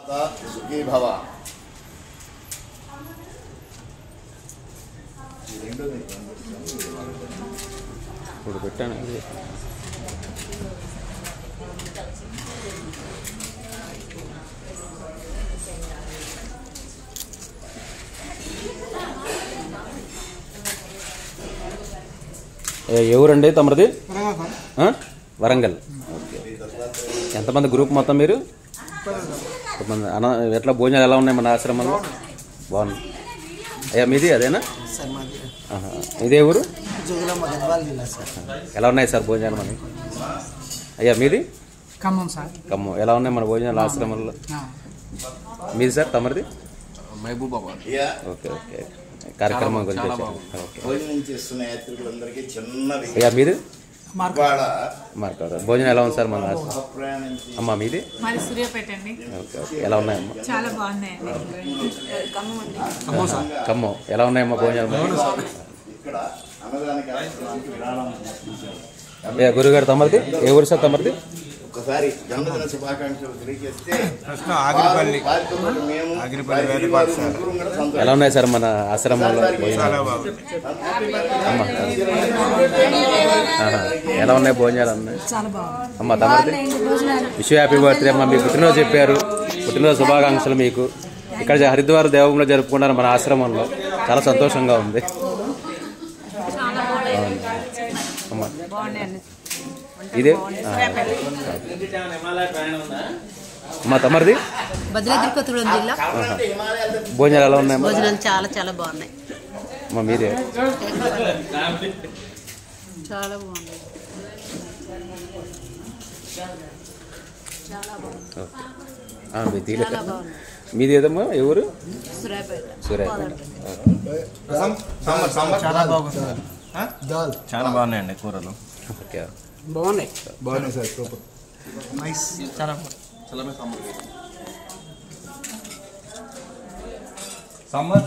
సమస్త సుఖీ భవ. ఇప్పుడు పెట్టాను. ఎవరండి తమరిది? వరంగల్. ఓకే. ఎంతమంది గ్రూప్ మొత్తం మీరు? ఎట్లా భోజనాలు ఎలా ఉన్నాయి మన ఆశ్రమంలో? బాగుంది. అయ్యా మీది అదేనా? ఇదే ఊరు? ఎలా ఉన్నాయి సార్ భోజనాలు మనకి? అయ్యా మీది? ఖమ్మం సార్. ఖమ్మం. ఎలా ఉన్నాయి మన భోజనాలు ఆశ్రమంలో? మీది సార్ తమరిది? మహబూబాబాద్. Okay okay. కార్యక్రమం గురించి భోజనం చేస్తున్న యాత్రికులందరికీ చిన్నది. అయ్యా మీది? మార్కాడ. భోజనం ఎలా ఉంది సార్ మన అమ్మ మీది? మాది సూర్యాపేట అండి. Okay okay. ఎలా ఉన్నాయమ్మా? చాలా బాగున్నాయండి. ఖమ్మం. ఎలా ఉన్నాయమ్మా భోజనాలు? గురుగారు తమరిది? ఏ ఊరు సార్ తమరిది? ఒకసారి జన్మదిన శుభాకాంక్షలు తెలియజేస్తే ఎలా ఉన్నాయి సార్ మన ఆశ్రమంలో? ఎలా ఉన్నాయి భోజనాలు? ఉన్నాయి అమ్మ తమరిది? విష్ హ్యాపీ బర్త్డే అమ్మ. మీ పుట్టినరోజు చెప్పారు. పుట్టినరోజు శుభాకాంక్షలు మీకు. ఇక్కడ హరిద్వార్ దేవంలో జరుపుకున్నారు మన ఆశ్రమంలో. చాలా సంతోషంగా ఉంది. ఇదే అమ్మా తమరిది? భద్రాద్రి కొత్తగూడెం జిల్లా. భోజనాలు ఎలా ఉన్నాయి? భోజనాలు చాలా చాలా బాగున్నాయి. అమ్మా మీదే? చాలా బాగున్నాయి. మీది ఏదమ్మా? ఎవరు? సూర్యాపేట. సూర్యాపేట. చాలా బాగున్నాయండి కూరలు. ఓకే. బాగున్నాయి సార్. సూపర్. నైస్. చాలా సాంబార్